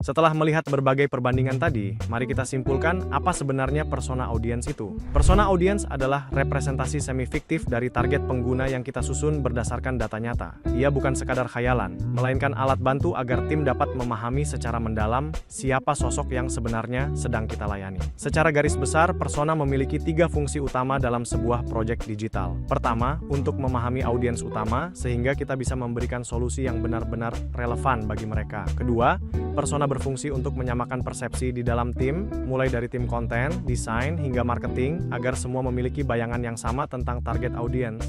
Setelah melihat berbagai perbandingan tadi, mari kita simpulkan apa sebenarnya persona audience itu. Persona audience adalah representasi semi-fiktif dari target pengguna yang kita susun berdasarkan data nyata. Ia bukan sekadar khayalan, melainkan alat bantu agar tim dapat memahami secara mendalam siapa sosok yang sebenarnya sedang kita layani. Secara garis besar, persona memiliki 3 fungsi utama dalam sebuah proyek digital. Pertama, untuk memahami audiens utama, sehingga kita bisa memberikan solusi yang benar-benar relevan bagi mereka. Kedua, persona berfungsi untuk menyamakan persepsi di dalam tim, mulai dari tim konten, desain, hingga marketing, agar semua memiliki bayangan yang sama tentang target audiens.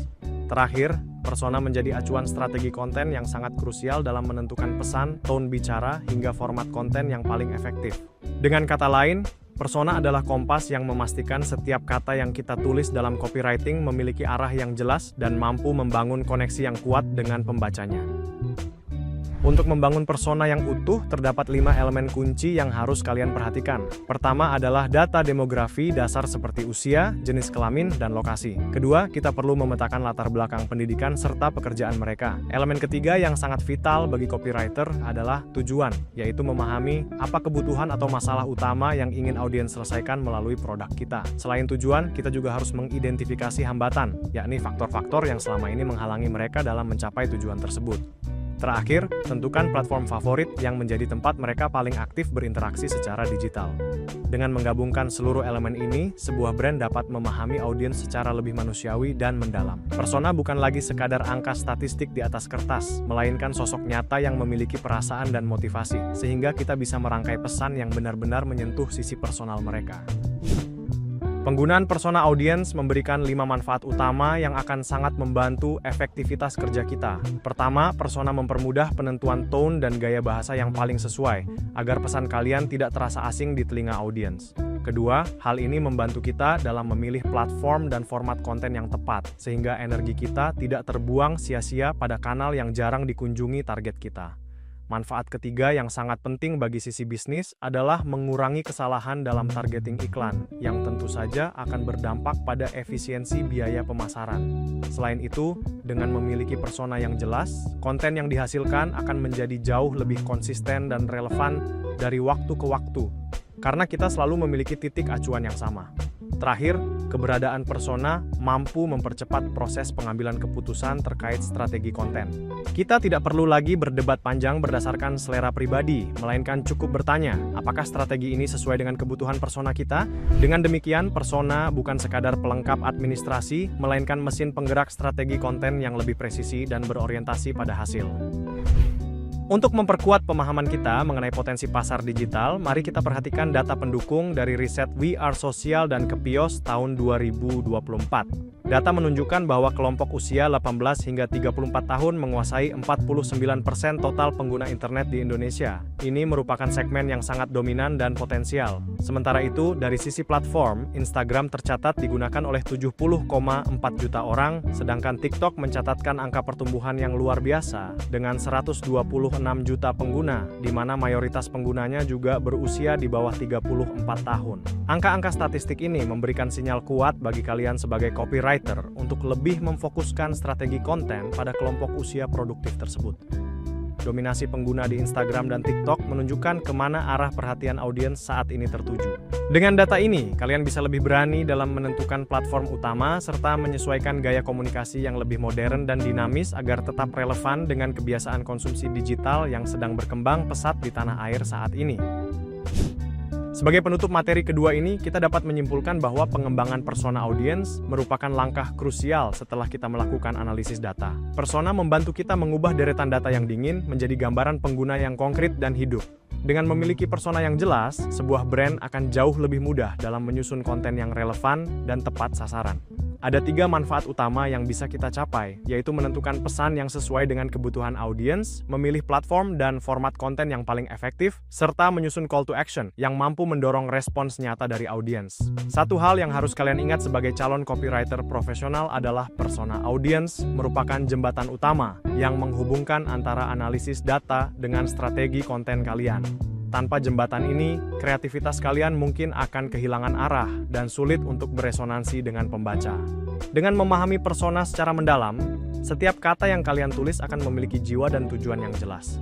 Terakhir, persona menjadi acuan strategi konten yang sangat krusial dalam menentukan pesan, tone bicara, hingga format konten yang paling efektif. Dengan kata lain, persona adalah kompas yang memastikan setiap kata yang kita tulis dalam copywriting memiliki arah yang jelas dan mampu membangun koneksi yang kuat dengan pembacanya. Untuk membangun persona yang utuh, terdapat 5 elemen kunci yang harus kalian perhatikan. Pertama adalah data demografi dasar seperti usia, jenis kelamin, dan lokasi. Kedua, kita perlu memetakan latar belakang pendidikan serta pekerjaan mereka. Elemen ketiga yang sangat vital bagi copywriter adalah tujuan, yaitu memahami apa kebutuhan atau masalah utama yang ingin audiens selesaikan melalui produk kita. Selain tujuan, kita juga harus mengidentifikasi hambatan, yakni faktor-faktor yang selama ini menghalangi mereka dalam mencapai tujuan tersebut. Terakhir, tentukan platform favorit yang menjadi tempat mereka paling aktif berinteraksi secara digital. Dengan menggabungkan seluruh elemen ini, sebuah brand dapat memahami audiens secara lebih manusiawi dan mendalam. Persona bukan lagi sekadar angka statistik di atas kertas, melainkan sosok nyata yang memiliki perasaan dan motivasi, sehingga kita bisa merangkai pesan yang benar-benar menyentuh sisi personal mereka. Penggunaan persona audience memberikan 5 manfaat utama yang akan sangat membantu efektivitas kerja kita. Pertama, persona mempermudah penentuan tone dan gaya bahasa yang paling sesuai, agar pesan kalian tidak terasa asing di telinga audiens. Kedua, hal ini membantu kita dalam memilih platform dan format konten yang tepat, sehingga energi kita tidak terbuang sia-sia pada kanal yang jarang dikunjungi target kita. Manfaat ketiga yang sangat penting bagi sisi bisnis adalah mengurangi kesalahan dalam targeting iklan, yang tentu saja akan berdampak pada efisiensi biaya pemasaran. Selain itu, dengan memiliki persona yang jelas, konten yang dihasilkan akan menjadi jauh lebih konsisten dan relevan dari waktu ke waktu, karena kita selalu memiliki titik acuan yang sama. Terakhir, keberadaan persona mampu mempercepat proses pengambilan keputusan terkait strategi konten. Kita tidak perlu lagi berdebat panjang berdasarkan selera pribadi, melainkan cukup bertanya, apakah strategi ini sesuai dengan kebutuhan persona kita? Dengan demikian, persona bukan sekadar pelengkap administrasi, melainkan mesin penggerak strategi konten yang lebih presisi dan berorientasi pada hasil. Untuk memperkuat pemahaman kita mengenai potensi pasar digital, mari kita perhatikan data pendukung dari riset We Are Social dan Kepios tahun 2024. Data menunjukkan bahwa kelompok usia 18 hingga 34 tahun menguasai 49% total pengguna internet di Indonesia. Ini merupakan segmen yang sangat dominan dan potensial. Sementara itu, dari sisi platform, Instagram tercatat digunakan oleh 70,4 juta orang, sedangkan TikTok mencatatkan angka pertumbuhan yang luar biasa dengan 126 juta pengguna, di mana mayoritas penggunanya juga berusia di bawah 34 tahun. Angka-angka statistik ini memberikan sinyal kuat bagi kalian sebagai copywriter untuk lebih memfokuskan strategi konten pada kelompok usia produktif tersebut. Dominasi pengguna di Instagram dan TikTok menunjukkan kemana arah perhatian audiens saat ini tertuju. Dengan data ini, kalian bisa lebih berani dalam menentukan platform utama serta menyesuaikan gaya komunikasi yang lebih modern dan dinamis agar tetap relevan dengan kebiasaan konsumsi digital yang sedang berkembang pesat di tanah air saat ini. Sebagai penutup materi kedua ini, kita dapat menyimpulkan bahwa pengembangan persona audiens merupakan langkah krusial setelah kita melakukan analisis data. Persona membantu kita mengubah deretan data yang dingin menjadi gambaran pengguna yang konkret dan hidup. Dengan memiliki persona yang jelas, sebuah brand akan jauh lebih mudah dalam menyusun konten yang relevan dan tepat sasaran. Ada 3 manfaat utama yang bisa kita capai, yaitu menentukan pesan yang sesuai dengan kebutuhan audiens, memilih platform dan format konten yang paling efektif, serta menyusun call to action yang mampu mendorong respons nyata dari audiens. Satu hal yang harus kalian ingat sebagai calon copywriter profesional adalah persona audiens merupakan jembatan utama yang menghubungkan antara analisis data dengan strategi konten kalian. Tanpa jembatan ini, kreativitas kalian mungkin akan kehilangan arah dan sulit untuk beresonansi dengan pembaca. Dengan memahami persona secara mendalam, setiap kata yang kalian tulis akan memiliki jiwa dan tujuan yang jelas.